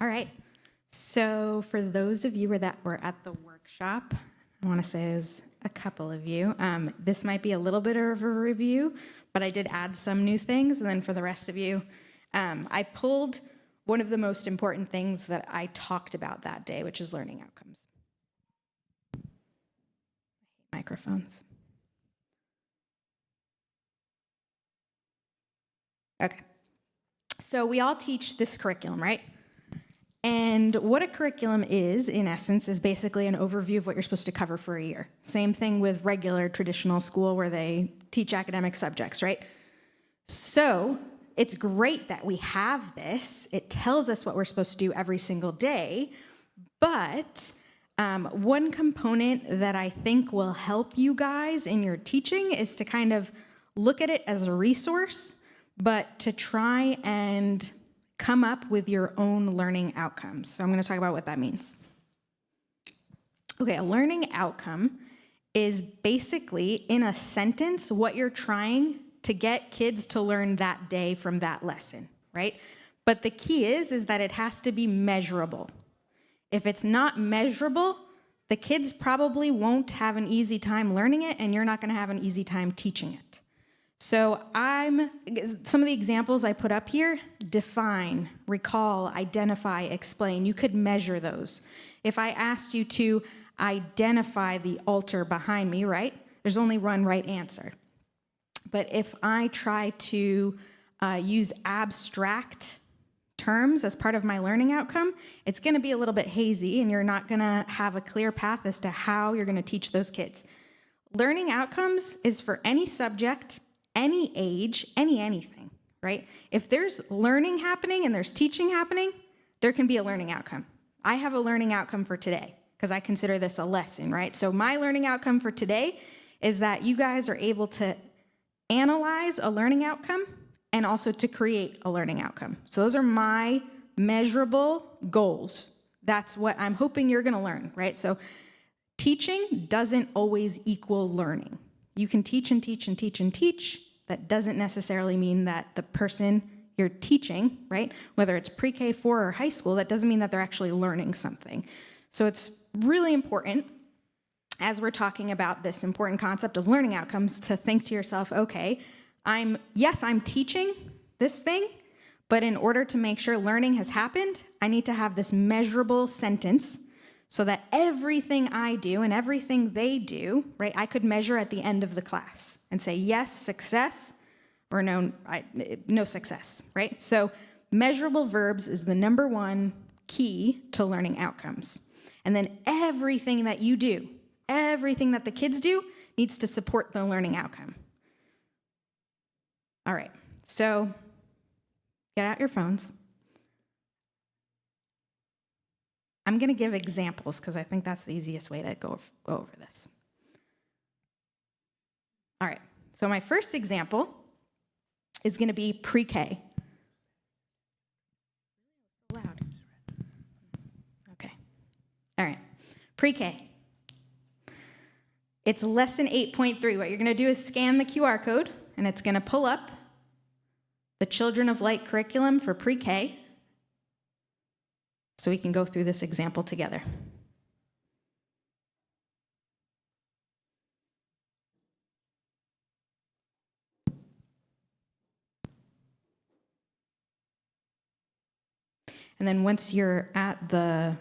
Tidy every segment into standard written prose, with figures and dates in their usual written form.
All right. So for those of you that were at the workshop, I want to say there's a couple of you. This might be a little bit of a review, but I did add some new things. And then for the rest of you, I pulled one of the most important things that I talked about that day, which is learning outcomes. I hate microphones. Okay. So we all teach this curriculum, right? And what a curriculum is, in essence, is basically an overview of what you're supposed to cover for a year. Same thing with regular traditional school where they teach academic subjects, right? So it's great that we have this. It tells us what we're supposed to do every single day. But one component that I think will help you guys in your teaching is to kind of look at it as a resource, but to try and come up with your own learning outcomes. So I'm going to talk about what that means. Okay, a learning outcome is basically, in a sentence, what you're trying to get kids to learn that day from that lesson, right? But the key is that it has to be measurable. If it's not measurable, the kids probably won't have an easy time learning it, and you're not going to have an easy time teaching it. So some of the examples I put up here: define, recall, identify, explain. You could measure those. If I asked you to identify the altar behind me, right? There's only one right answer. But if I try to use abstract terms as part of my learning outcome, it's going to be a little bit hazy, and you're not going to have a clear path as to how you're going to teach those kids. Learning outcomes is for any subject, any age, anything, right? If there's learning happening and there's teaching happening, there can be a learning outcome. I have a learning outcome for today because I consider this a lesson, right? So my learning outcome for today is that you guys are able to analyze a learning outcome and also to create a learning outcome. So those are my measurable goals. That's what I'm hoping you're going to learn, right? So teaching doesn't always equal learning. You can teach and teach and teach and teach. That doesn't necessarily mean that the person you're teaching, right, whether it's pre-K, 4, or high school, that doesn't mean that they're actually learning something. So it's really important, as we're talking about this important concept of learning outcomes, to think to yourself, okay, I'm teaching this thing, but in order to make sure learning has happened, I need to have this measurable sentence so that everything I do and everything they do, right, I could measure at the end of the class and say, yes, success, or no success, right? So measurable verbs is the number one key to learning outcomes. And then everything that you do, everything that the kids do, needs to support the learning outcome. All right, so get out your phones. I'm going to give examples because I think that's the easiest way to go over this. All right, so my first example is going to be pre-K. Loud. Okay. All right, pre-K. It's lesson 8.3. What you're going to do is scan the QR code, and it's going to pull up the Children of Light curriculum for pre-K. So we can go through this example together. And then once you're at the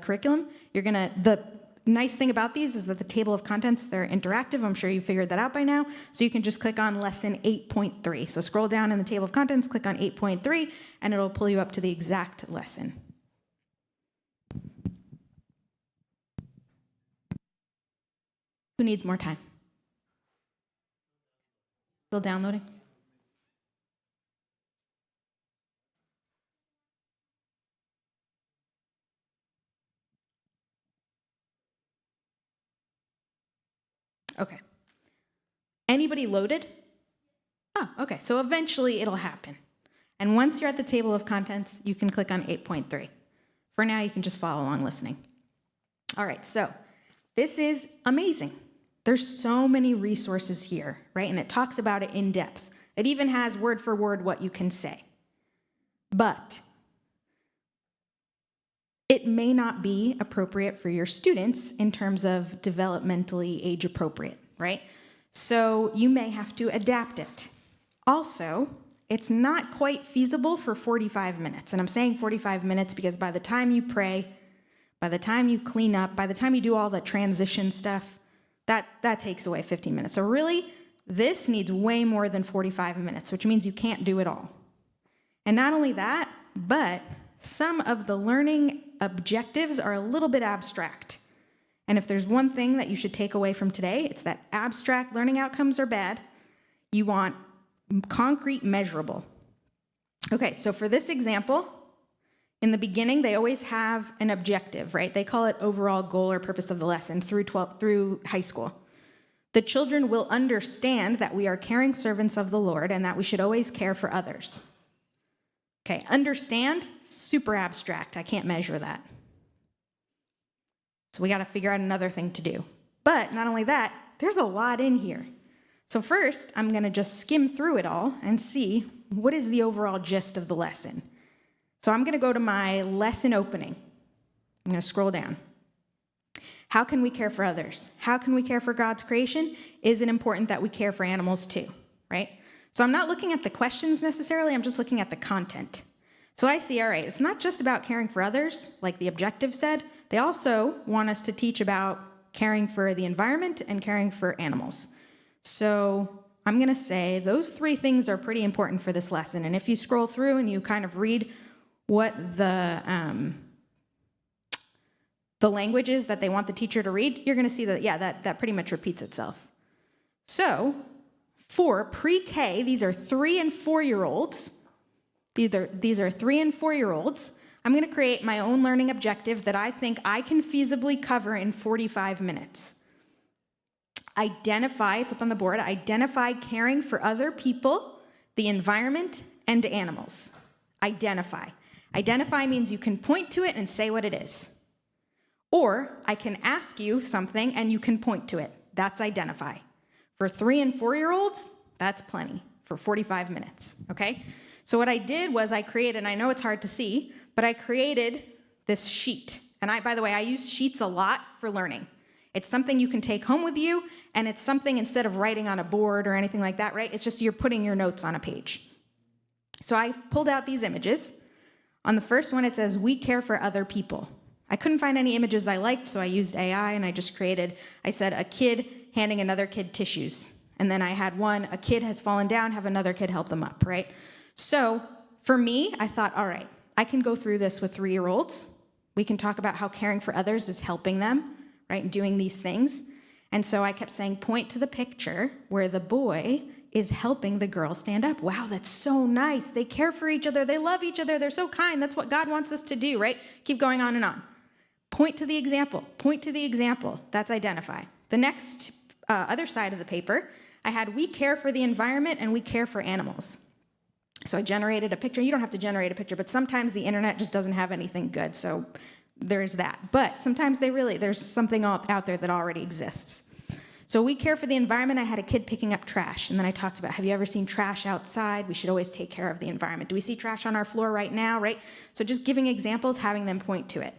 curriculum, the nice thing about these is that the table of contents, they're interactive. I'm sure you figured that out by now. So you can just click on lesson 8.3. So scroll down in the table of contents, click on 8.3, and it'll pull you up to the exact lesson. Who needs more time? Still downloading? Okay. Anybody loaded? Oh, okay. So eventually it'll happen. And once you're at the table of contents, you can click on 8.3. For now, you can just follow along listening. All right, so this is amazing. There's so many resources here, right? And it talks about it in depth. It even has word for word what you can say. But it may not be appropriate for your students in terms of developmentally age appropriate, right? So you may have to adapt it. Also, it's not quite feasible for 45 minutes. And I'm saying 45 minutes because by the time you pray, by the time you clean up, by the time you do all the transition stuff, that takes away 15 minutes. So really, this needs way more than 45 minutes, which means you can't do it all. And not only that, but some of the learning objectives are a little bit abstract. And if there's one thing that you should take away from today, it's that abstract learning outcomes are bad. You want concrete, measurable. Okay, so for this example, in the beginning, they always have an objective, right? They call it overall goal or purpose of the lesson through high school. The children will understand that we are caring servants of the Lord and that we should always care for others. Okay, understand, super abstract. I can't measure that. So we got to figure out another thing to do. But not only that, there's a lot in here. So first, I'm going to just skim through it all and see what is the overall gist of the lesson. So I'm going to go to my lesson opening. I'm going to scroll down. How can we care for others? How can we care for God's creation? Is it important that we care for animals too, right? So I'm not looking at the questions necessarily, I'm just looking at the content. So I see, all right, it's not just about caring for others, like the objective said. They also want us to teach about caring for the environment and caring for animals. So I'm going to say those three things are pretty important for this lesson. And if you scroll through and you kind of read what the language is that they want the teacher to read, you're going to see that, yeah, that pretty much repeats itself. So for pre-K, these are 3 and 4-year-olds. These are 3 and 4-year-olds. I'm going to create my own learning objective that I think I can feasibly cover in 45 minutes. Identify, it's up on the board, identify caring for other people, the environment, and animals. Identify. Identify means you can point to it and say what it is. Or I can ask you something and you can point to it. That's identify. For 3 and 4-year-olds, that's plenty for 45 minutes, okay? So what I did was I created, I know it's hard to see, but I created this sheet. And by the way, I use sheets a lot for learning. It's something you can take home with you, and it's something instead of writing on a board or anything like that, right? It's just you're putting your notes on a page. So I pulled out these images. On the first one, it says, we care for other people. I couldn't find any images I liked, so I used AI, and I said, a kid handing another kid tissues. And then I had one, a kid has fallen down, have another kid help them up, right? So for me, I thought, all right, I can go through this with 3-year-olds. We can talk about how caring for others is helping them, right, doing these things. And so I kept saying, point to the picture where the boy is helping the girl stand up. Wow, that's so nice. They care for each other. They love each other. They're so kind. That's what God wants us to do, right? Keep going on and on. Point to the example. Point to the example. That's identify. The next other side of the paper, I had we care for the environment and we care for animals. So I generated a picture. You don't have to generate a picture, but sometimes the internet just doesn't have anything good. So there's that. But sometimes there's something out there that already exists. So we care for the environment. I had a kid picking up trash. And then I talked about, have you ever seen trash outside? We should always take care of the environment. Do we see trash on our floor right now, right? So just giving examples, having them point to it.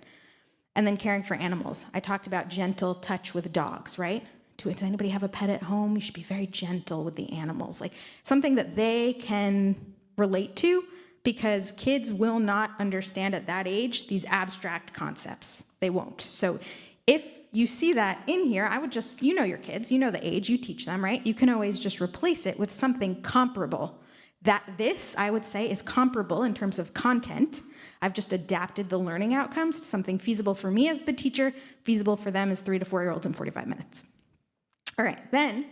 And then caring for animals. I talked about gentle touch with dogs, right? Does anybody have a pet at home? You should be very gentle with the animals. Like something that they can relate to, because kids will not understand at that age these abstract concepts. They won't. So if you see that in here, I would just, you know your kids, you know the age, you teach them, right? You can always just replace it with something comparable. This, I would say, is comparable in terms of content. I've just adapted the learning outcomes to something feasible for me as the teacher, feasible for them as 3 to 4-year-olds in 45 minutes. All right, then,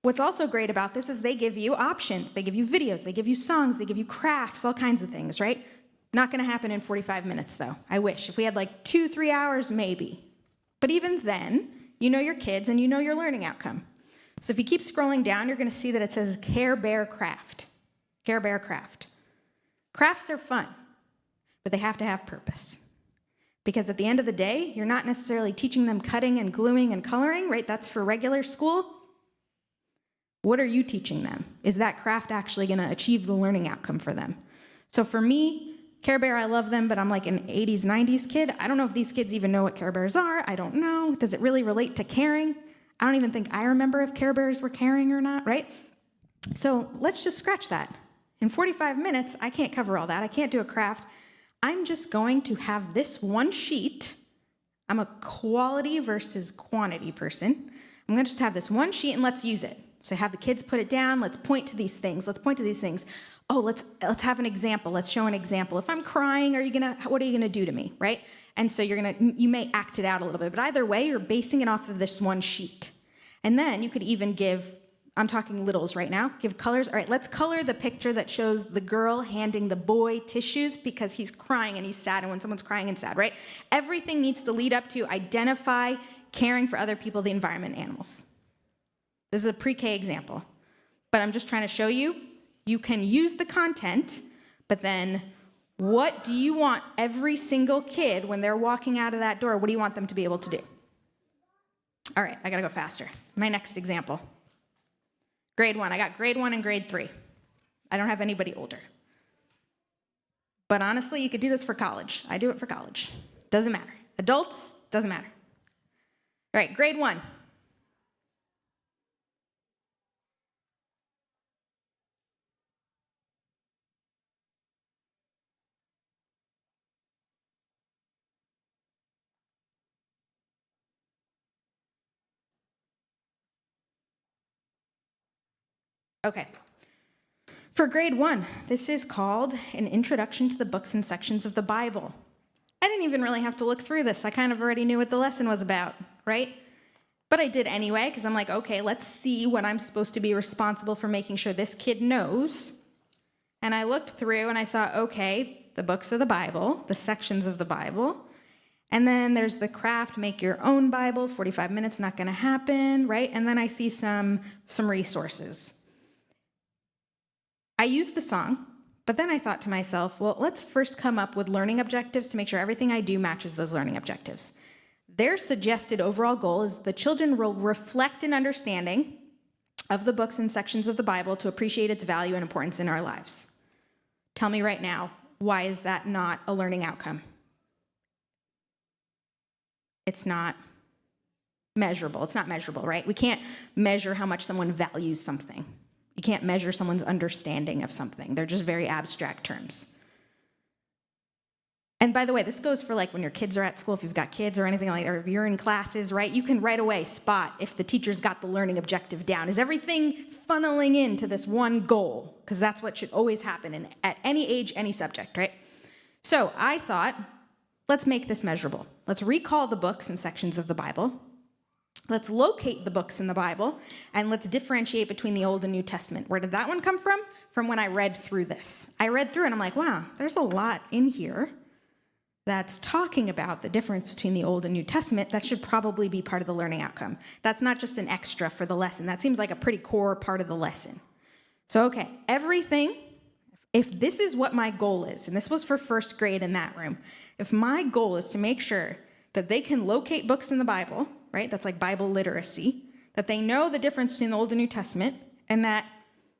what's also great about this is they give you options. They give you videos, they give you songs, they give you crafts, all kinds of things, right? Not gonna happen in 45 minutes, though. I wish. If we had like 2-3 hours, maybe. But even then, you know your kids and you know your learning outcome. So if you keep scrolling down, you're gonna see that it says Care Bear Craft. Care Bear Craft. Crafts are fun, but they have to have purpose. Because at the end of the day, you're not necessarily teaching them cutting and gluing and coloring, right? That's for regular school. What are you teaching them? Is that craft actually going to achieve the learning outcome for them? So for me, Care Bear, I love them, but I'm like an 80s, 90s kid. I don't know if these kids even know what Care Bears are. I don't know. Does it really relate to caring? I don't even think I remember if Care Bears were caring or not, right? So let's just scratch that. In 45 minutes, I can't cover all that. I can't do a craft. I'm just going to have this one sheet. I'm a quality versus quantity person. I'm going to just have this one sheet and let's use it. So have the kids put it down. Let's point to these things. Let's point to these things. Oh, let's have an example. Let's show an example. If I'm crying, what are you gonna do to me, right? And so you may act it out a little bit, but either way, you're basing it off of this one sheet. And then you could even give, I'm talking littles right now, give colors. All right, let's color the picture that shows the girl handing the boy tissues because he's crying and he's sad, and when someone's crying and sad, right? Everything needs to lead up to identify caring for other people, the environment, animals. This is a pre-K example, but I'm just trying to show you, you can use the content, but then what do you want every single kid when they're walking out of that door, what do you want them to be able to do? All right, I gotta go faster. My next example. Grade 1, I got grade 1 and grade 3. I don't have anybody older. But honestly, you could do this for college. I do it for college. Doesn't matter. Adults, doesn't matter. All right, grade 1. Okay. For grade 1, this is called An Introduction to the Books and Sections of the Bible. I didn't even really have to look through this. I kind of already knew what the lesson was about, right? But I did anyway, because I'm like, okay, let's see what I'm supposed to be responsible for making sure this kid knows. And I looked through and I saw, okay, the books of the Bible, the sections of the Bible, and then there's the craft, make your own Bible, 45 minutes, not gonna happen, right? And then I see some resources. I used the song, but then I thought to myself, well, let's first come up with learning objectives to make sure everything I do matches those learning objectives. Their suggested overall goal is the children will reflect an understanding of the books and sections of the Bible to appreciate its value and importance in our lives. Tell me right now, why is that not a learning outcome? It's not measurable. It's not measurable, right? We can't measure how much someone values something. You can't measure someone's understanding of something. They're just very abstract terms. And by the way, this goes for like when your kids are at school, if you've got kids or anything like that, or if you're in classes, right? You can right away spot if the teacher's got the learning objective down. Is everything funneling into this one goal? Because that's what should always happen at any age, any subject, right? So I thought, let's make this measurable. Let's recall the books and sections of the Bible. Let's locate the books in the Bible, and let's differentiate between the Old and New Testament. Where did that one come from? From when I read through this. I read through it, and I'm like, wow, there's a lot in here that's talking about the difference between the Old and New Testament. That should probably be part of the learning outcome. That's not just an extra for the lesson. That seems like a pretty core part of the lesson. So, okay, everything, if this is what my goal is, and this was for first grade in that room, if my goal is to make sure that they can locate books in the Bible, right? That's like Bible literacy, that they know the difference between the Old and New Testament, and that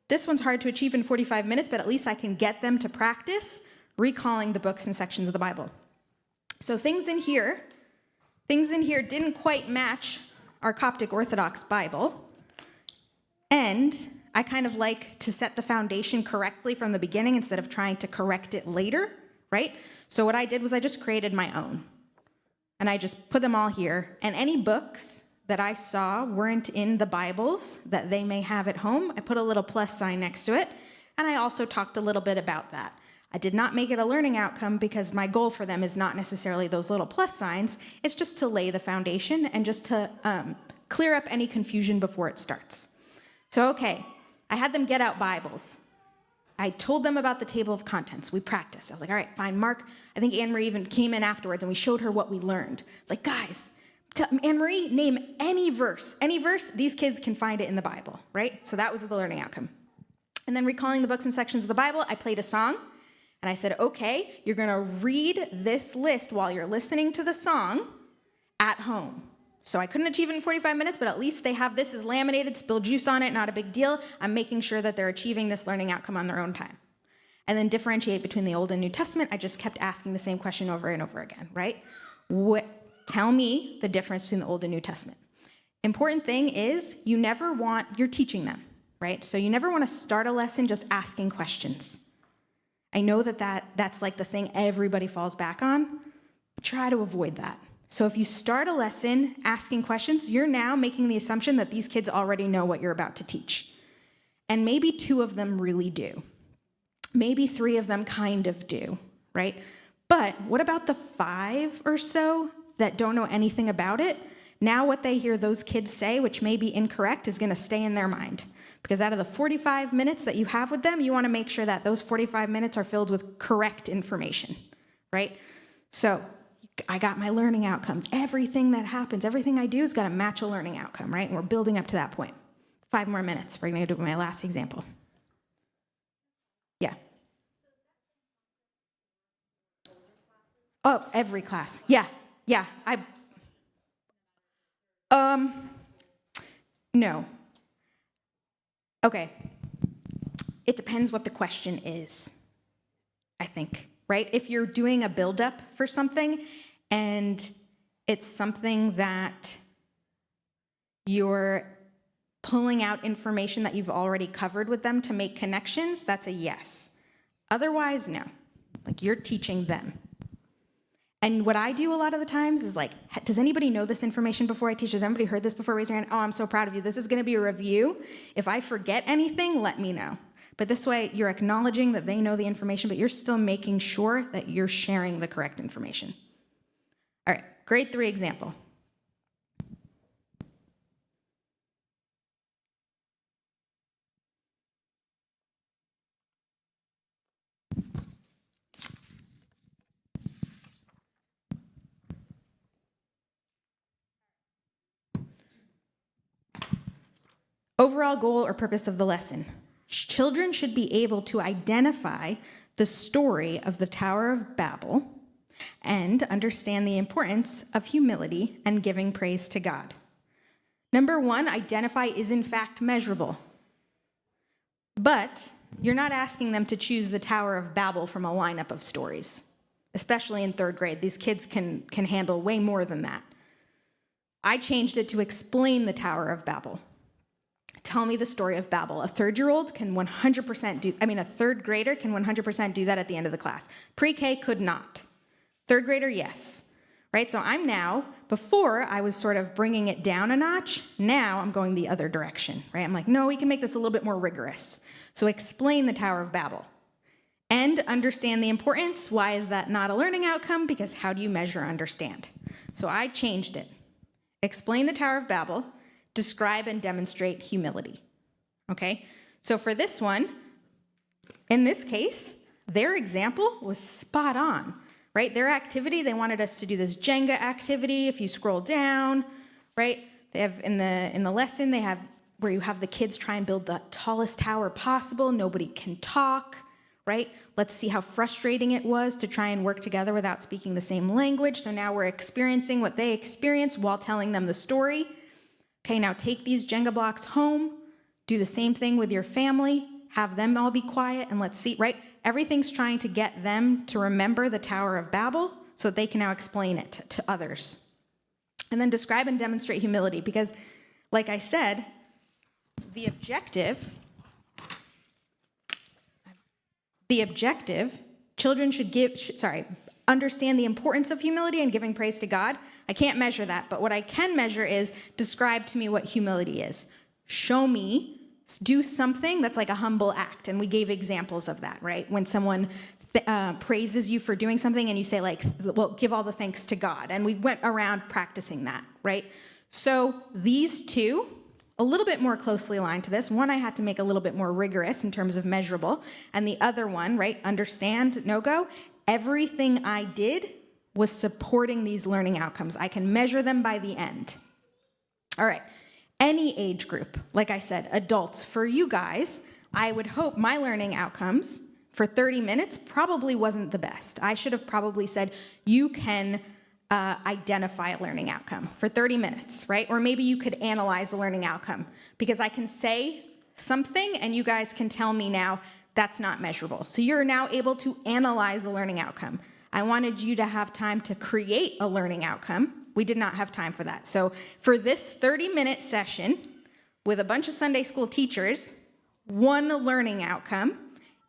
this one's hard to achieve in 45 minutes, but at least I can get them to practice recalling the books and sections of the Bible. So things in here didn't quite match our Coptic Orthodox Bible, and I kind of like to set the foundation correctly from the beginning instead of trying to correct it later, right? So what I did was I just created my own. And I just put them all here. And any books that I saw weren't in the Bibles that they may have at home, I put a little plus sign next to it. And I also talked a little bit about that. I did not make it a learning outcome because my goal for them is not necessarily those little plus signs. It's just to lay the foundation and just to clear up any confusion before it starts. So, okay, I had them get out Bibles. I told them about the table of contents. We practiced. I was like, all right, fine, Mark. I think Anne-Marie even came in afterwards, and we showed her what we learned. It's like, guys, Anne-Marie, name any verse. Any verse, these kids can find it in the Bible, right? So that was the learning outcome. And then recalling the books and sections of the Bible, I played a song, and I said, okay, you're going to read this list while you're listening to the song at home. So I couldn't achieve it in 45 minutes, but at least they have this as laminated, spill juice on it, not a big deal. I'm making sure that they're achieving this learning outcome on their own time. and then differentiate between the Old and New Testament. I just kept asking the same question over and over again, right? Tell me the difference between the Old and New Testament. Important thing is you're teaching them, right? So you never want to start a lesson just asking questions. I know that's like the thing everybody falls back on. Try to avoid that. So if you start a lesson asking questions, you're now making the assumption that these kids already know what you're about to teach. And maybe 2 of them really do. Maybe 3 of them kind of do, right? But what about the 5 or so that don't know anything about it? Now what they hear those kids say, which may be incorrect, is going to stay in their mind. Because out of the 45 minutes that you have with them, you want to make sure that those 45 minutes are filled with correct information, right? So I got my learning outcomes. Everything that happens, everything I do has got to match a learning outcome, right? And we're building up to that point. 5 more minutes. We're going to do my last example. Yeah. Oh, every class. Yeah. No. Okay. It depends what the question is, I think, right? If you're doing a build-up for something and it's something that you're pulling out information that you've already covered with them to make connections, that's a yes. Otherwise, no. Like, you're teaching them. And what I do a lot of the times is like, does anybody know this information before I teach? Has anybody heard this before? Raise your hand. Oh, I'm so proud of you. This is going to be a review. If I forget anything, let me know. But this way, you're acknowledging that they know the information, but you're still making sure that you're sharing the correct information. All right, grade 3 example. Overall goal or purpose of the lesson. Children should be able to identify the story of the Tower of Babel and understand the importance of humility and giving praise to God. Number 1, identify is in fact measurable. But you're not asking them to choose the Tower of Babel from a lineup of stories, especially in 3rd grade. These kids can handle way more than that. I changed it to explain the Tower of Babel. Tell me the story of Babel. A 3rd-year-old can 100% do, a 3rd grader can 100% do that at the end of the class. Pre-K could not. 3rd grader, yes. Right? So I'm now, before I was sort of bringing it down a notch, now I'm going the other direction, right? I'm like, no, we can make this a little bit more rigorous. So explain the Tower of Babel. And understand the importance. Why is that not a learning outcome? Because how do you measure understand? So I changed it. Explain the Tower of Babel. Describe and demonstrate humility, okay? So for this one, in this case, their example was spot on, right? Their activity, they wanted us to do this Jenga activity. If you scroll down, right? They have in the lesson, they have where you have the kids try and build the tallest tower possible. Nobody can talk, right? Let's see how frustrating it was to try and work together without speaking the same language. So now we're experiencing what they experienced while telling them the story. Okay, now take these Jenga blocks home, do the same thing with your family, have them all be quiet, and let's see, right? Everything's trying to get them to remember the Tower of Babel so that they can now explain it to others. And then describe and demonstrate humility, because, like I said, the objective, children should understand the importance of humility and giving praise to God. I can't measure that, but what I can measure is describe to me what humility is. Show me, do something that's like a humble act, and we gave examples of that, right? When someone praises you for doing something and you say like, well, give all the thanks to God, and we went around practicing that, right? So these 2, a little bit more closely aligned to this. One I had to make a little bit more rigorous in terms of measurable, and the other one, right, understand, no-go. Everything I did was supporting these learning outcomes. I can measure them by the end. All right, any age group, like I said, adults, for you guys, I would hope my learning outcomes for 30 minutes probably wasn't the best. I should have probably said, you can identify a learning outcome for 30 minutes, right? Or maybe you could analyze a learning outcome, because I can say something and you guys can tell me now, That's not measurable. So you're now able to analyze a learning outcome. I wanted you to have time to create a learning outcome. We did not have time for that. So for this 30-minute session with a bunch of Sunday school teachers, one learning outcome,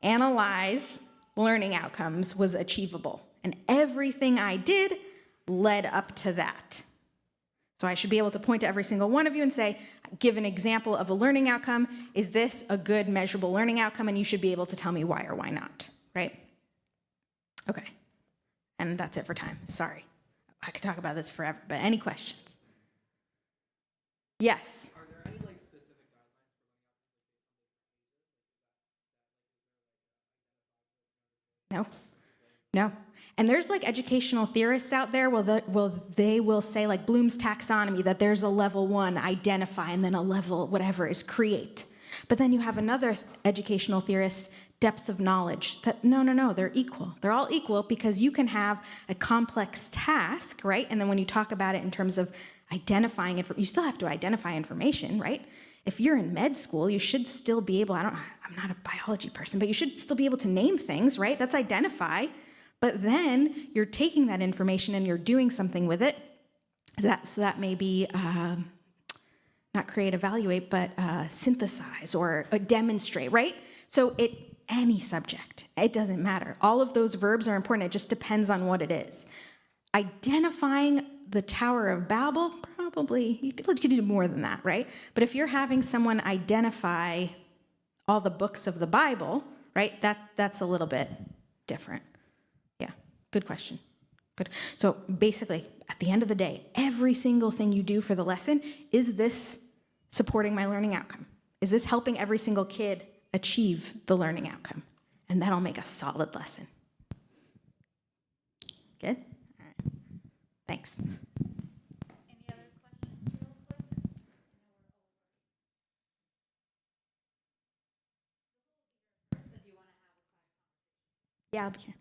analyze learning outcomes, was achievable. And everything I did led up to that. So I should be able to point to every single one of you and say, give an example of a learning outcome. Is this a good measurable learning outcome? And you should be able to tell me why or why not, right? Okay. And that's it for time. Sorry. I could talk about this forever, but any questions? Yes. Are there any specific guidelines for No. No. And there's educational theorists out there, they will say Bloom's taxonomy, that there's a level 1, identify, and then a level whatever is create. But then you have another educational theorist, depth of knowledge, that no, they're equal. They're all equal because you can have a complex task, right? And then when you talk about it in terms of identifying it, you still have to identify information, right? If you're in med school, you should still be able, I'm not a biology person, but you should still be able to name things, right? That's identify. But then you're taking that information and you're doing something with it. So that may be not create, evaluate, but synthesize or demonstrate, right? So any subject, it doesn't matter. All of those verbs are important. It just depends on what it is. Identifying the Tower of Babel, probably, you could do more than that, right? But if you're having someone identify all the books of the Bible, right, that's a little bit different. Yeah, good question. Good. So basically, at the end of the day, every single thing you do for the lesson, is this supporting my learning outcome? Is this helping every single kid achieve the learning outcome? And that'll make a solid lesson. Good? All right. Thanks. Any other questions real quick? Yeah, I'll be here.